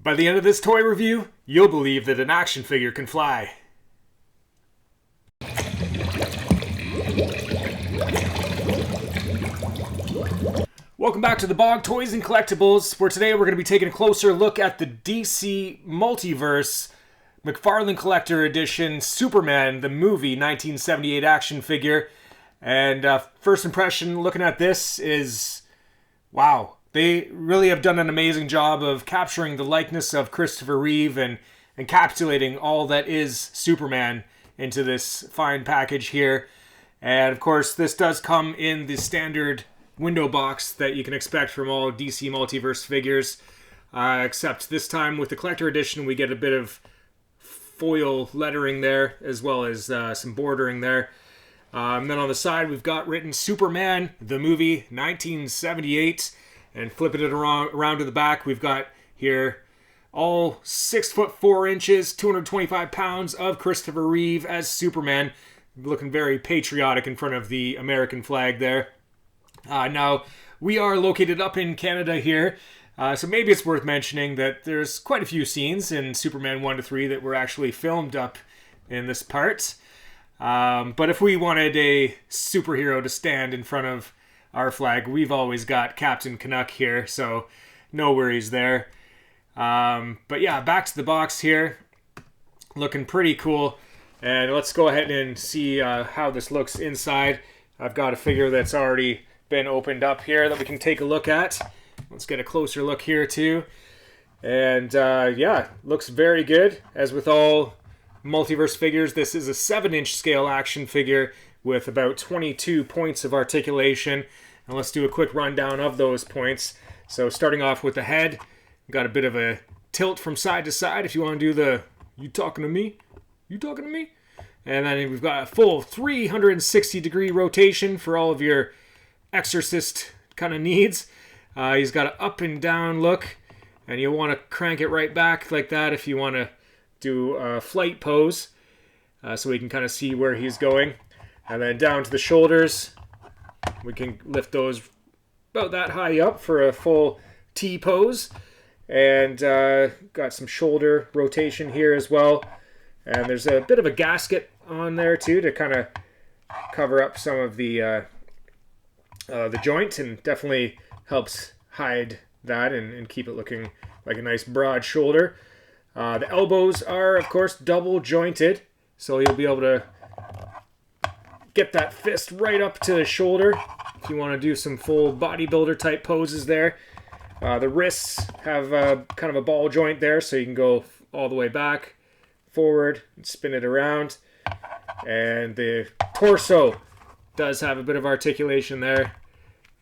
By the end of this toy review, you'll believe that an action figure can fly. Welcome back to the Bog Toys and Collectibles, where today we're going to be taking a closer look at the DC Multiverse McFarlane Collector Edition Superman, the movie 1978 action figure. And first impression looking at this is, wow. They really have done an amazing job of capturing the likeness of Christopher Reeve and encapsulating all that is Superman into this fine package here. And of course, this does come in the standard window box that you can expect from all DC Multiverse figures. Except this time with the Collector Edition, we get a bit of foil lettering there, as well as some bordering there. Then on the side, we've got written Superman, the movie 1978. And flipping it around to the back, we've got here all 6'4", 225 pounds of Christopher Reeve as Superman, looking very patriotic in front of the American flag there. Now, we are located up in Canada here, so maybe it's worth mentioning that there's quite a few scenes in Superman 1 to 3 that were actually filmed up in this part. But if we wanted a superhero to stand in front of our flag, we've always got Captain Canuck here, so no worries there. But yeah, back to the box here. Looking pretty cool. And let's go ahead and see how this looks inside. I've got a figure that's already been opened up here that we can take a look at. Let's get a closer look here too. And yeah, looks very good. As with all Multiverse figures, this is a 7-inch scale action figure with about 22 points of articulation. And let's do a quick rundown of those points. So starting off with the head, got a bit of a tilt from side to side if you want to do the, you talking to me? You talking to me? And then we've got a full 360-degree rotation for all of your exorcist kind of needs. He's got an up and down look, and you'll want to crank it right back like that if you want to do a flight pose, so we can kind of see where he's going. And then down to the shoulders, we can lift those about that high up for a full T pose. And got some shoulder rotation here as well. And there's a bit of a gasket on there too to kind of cover up some of the joint, and definitely helps hide that and keep it looking like a nice broad shoulder. The elbows are, of course, double jointed, so you'll be able to get that fist right up to the shoulder if you want to do some full bodybuilder type poses there. The wrists have kind of a ball joint there, so you can go all the way back, forward, and spin it around. And the torso does have a bit of articulation there.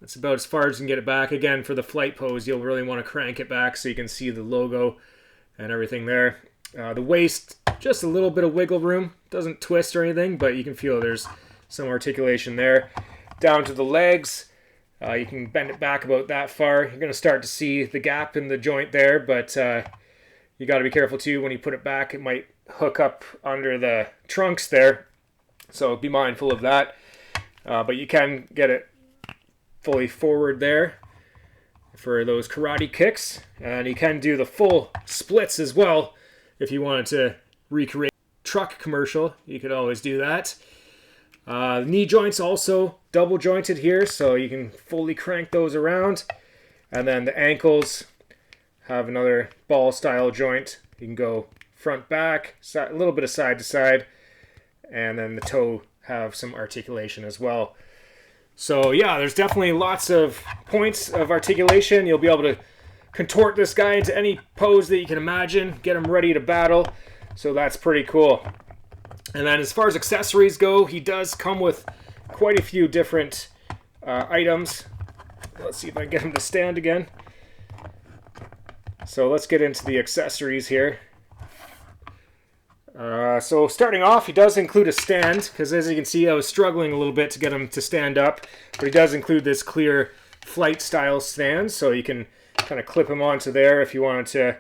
That's about as far as you can get it back. Again, for the flight pose, you'll really want to crank it back so you can see the logo and everything there. The waist, just a little bit of wiggle room. Doesn't twist or anything, but you can feel there's some articulation there. Down to the legs, you can bend it back about that far. You're going to start to see the gap in the joint there, but you got to be careful too. When you put it back, it might hook up under the trunks there, so be mindful of that. But you can get it fully forward there for those karate kicks, and you can do the full splits as well if you wanted to recreate a truck commercial. You could always do that. Knee joints also double jointed here, so you can fully crank those around. And then the ankles have another ball style joint. You can go front back, a little bit of side to side, and then the toe have some articulation as well. So yeah, there's definitely lots of points of articulation. You'll be able to contort this guy into any pose that you can imagine, get him ready to battle. So that's pretty cool. And then as far as accessories go, he does come with quite a few different items. Let's see if I can get him to stand again. So let's get into the accessories here. So starting off, he does include a stand, because as you can see, I was struggling a little bit to get him to stand up, but he does include this clear flight style stand, so you can kind of clip him onto there if you wanted to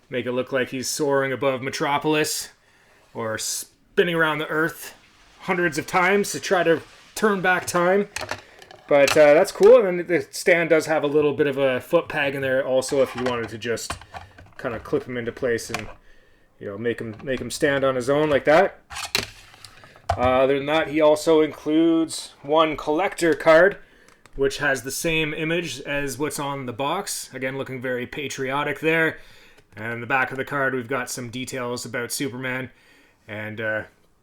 make it look like he's soaring above Metropolis, or spinning around the Earth hundreds of times to try to turn back time. But that's cool. And then the stand does have a little bit of a foot peg in there also if you wanted to just kind of clip him into place and, you know, make him stand on his own like that. Other than that, he also includes one collector card, which has the same image as what's on the box. Again, looking very patriotic there. And in the back of the card, we've got some details about Superman and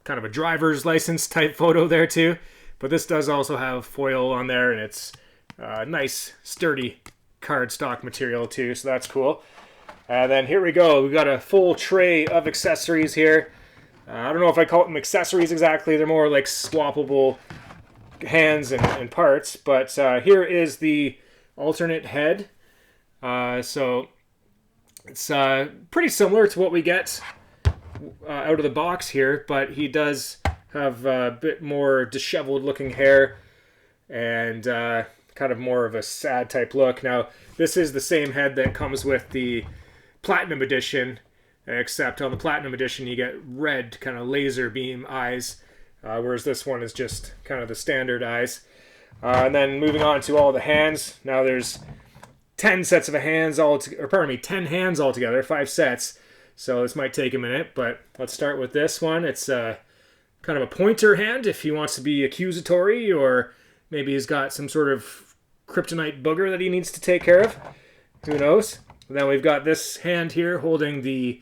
kind of a driver's license type photo there too. But this does also have foil on there, and it's nice, sturdy cardstock material too, so that's cool. And then here we go. We've got a full tray of accessories here. I don't know if I call them accessories exactly. They're more like swappable hands and parts. But here is the alternate head. So it's pretty similar to what we get out of the box here, but he does have a bit more disheveled looking hair and kind of more of a sad type look. Now, this is the same head that comes with the Platinum Edition, except on the Platinum Edition you get red kind of laser beam eyes, whereas this one is just kind of the standard eyes. And then moving on to all the hands. Now there's 10 sets of hands 10 hands altogether, 5 sets. So this might take a minute, but let's start with this one. It's kind of a pointer hand if he wants to be accusatory, or maybe he's got some sort of kryptonite booger that he needs to take care of. Who knows? And then we've got this hand here holding the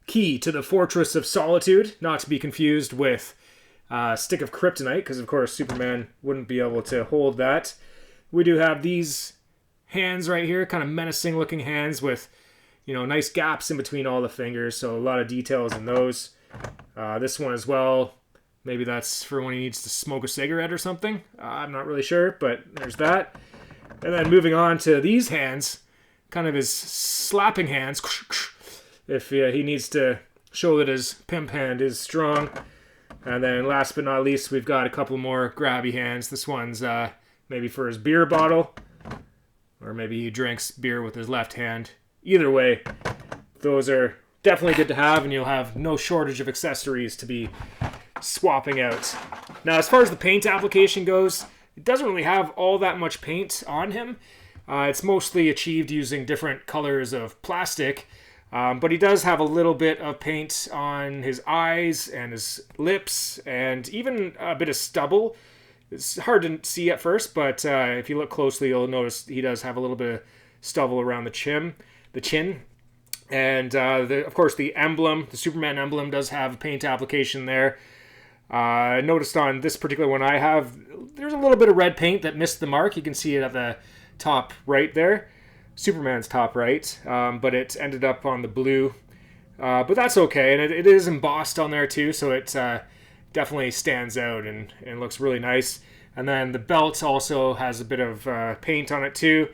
key to the Fortress of Solitude, not to be confused with Stick of Kryptonite, because of course Superman wouldn't be able to hold that. We do have these hands right here, kind of menacing looking hands with, you know, nice gaps in between all the fingers, so a lot of details in those. This one as well, maybe that's for when he needs to smoke a cigarette or something. I'm not really sure, but there's that. And then moving on to these hands, kind of his slapping hands, if he needs to show that his pimp hand is strong. And then last but not least, we've got a couple more grabby hands. This one's maybe for his beer bottle, or maybe he drinks beer with his left hand. Either way, those are definitely good to have, and you'll have no shortage of accessories to be swapping out. Now, as far as the paint application goes, it doesn't really have all that much paint on him. It's mostly achieved using different colors of plastic, but he does have a little bit of paint on his eyes and his lips, and even a bit of stubble. It's hard to see at first, but if you look closely, you'll notice he does have a little bit of stubble around the chin. And of course, the emblem, the Superman emblem, does have a paint application there. I noticed on this particular one I have, there's a little bit of red paint that missed the mark. You can see it at the top right there, Superman's top right, but it ended up on the blue. But that's okay, and it is embossed on there too, so it definitely stands out and looks really nice. And then the belt also has a bit of paint on it too.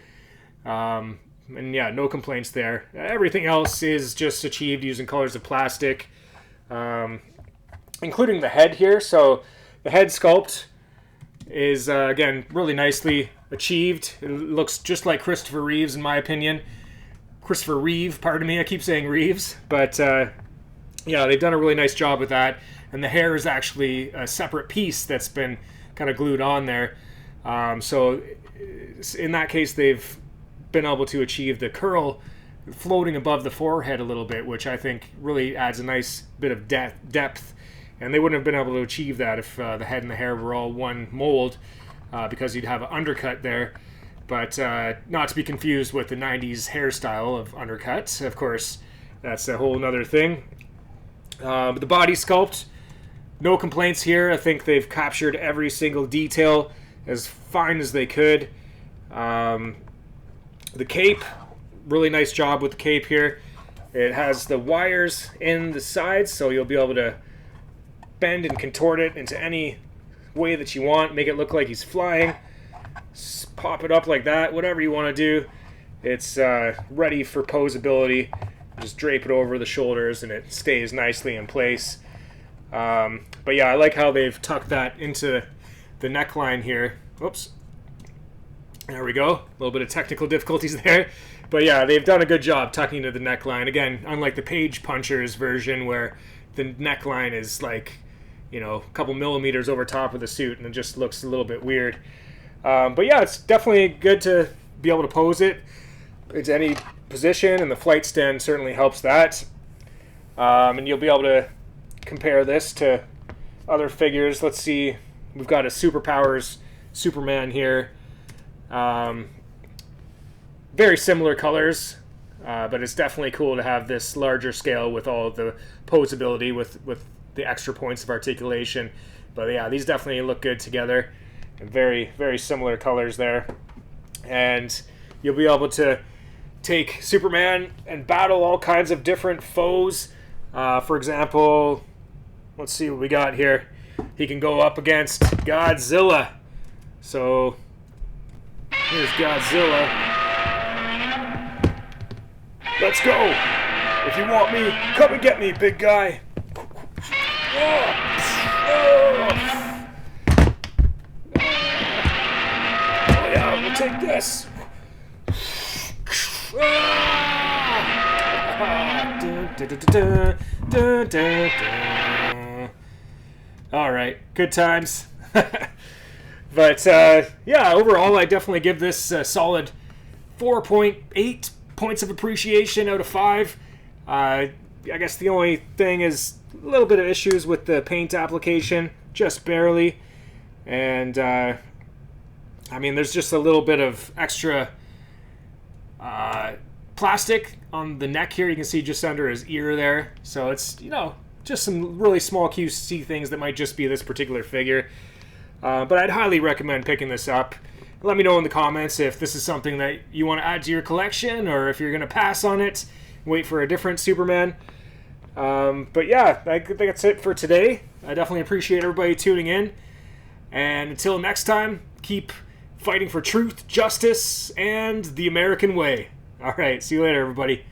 And yeah, no complaints there. Everything else is just achieved using colors of plastic, including the head here. So the head sculpt is, again, really nicely achieved. It looks just like Christopher Reeve's, in my opinion. Christopher Reeve, pardon me, I keep saying Reeves. But yeah, they've done a really nice job with that. And the hair is actually a separate piece that's been kind of glued on there. So in that case, they've been able to achieve the curl floating above the forehead a little bit, which I think really adds a nice bit of depth. And they wouldn't have been able to achieve that if the head and the hair were all one mold, because you'd have an undercut there. But not to be confused with the 90s hairstyle of undercuts. Of course, that's a whole nother thing. But the body sculpt, no complaints here. I think they've captured every single detail as fine as they could. The cape, really nice job with the cape here. It has the wires in the sides, so you'll be able to bend and contort it into any way that you want. Make it look like he's flying. Pop it up like that, whatever you want to do. It's ready for posability. Just drape it over the shoulders and it stays nicely in place. But yeah, I like how they've tucked that into the neckline here. Whoops. There we go. A little bit of technical difficulties there. But yeah, they've done a good job tucking to the neckline. Again, unlike the Page Punchers version where the neckline is like, you know, a couple millimeters over top of the suit and it just looks a little bit weird. But yeah, it's definitely good to be able to pose it. it's any position, and the flight stand certainly helps that. And you'll be able to compare this to other figures. Let's see, we've got a Superpowers Superman here. Very similar colors, but it's definitely cool to have this larger scale with all of the posability with the extra points of articulation. But yeah, these definitely look good together. And very, very similar colors there. And you'll be able to take Superman and battle all kinds of different foes. For example, let's see what we got here. He can go up against Godzilla. So here's Godzilla. Let's go. If you want me, come and get me, big guy. Oh yeah, we'll take this. All right, good times. But yeah, overall, I definitely give this a solid 4.8 points of appreciation out of 5. I guess the only thing is a little bit of issues with the paint application, just barely. And I mean, there's just a little bit of extra plastic on the neck here. You can see just under his ear there. So it's, you know, just some really small QC things that might just be this particular figure. But I'd highly recommend picking this up. Let me know in the comments if this is something that you want to add to your collection, or if you're going to pass on it, wait for a different Superman. But yeah, I think that's it for today. I definitely appreciate everybody tuning in. And until next time, keep fighting for truth, justice, and the American way. All right, see you later, everybody.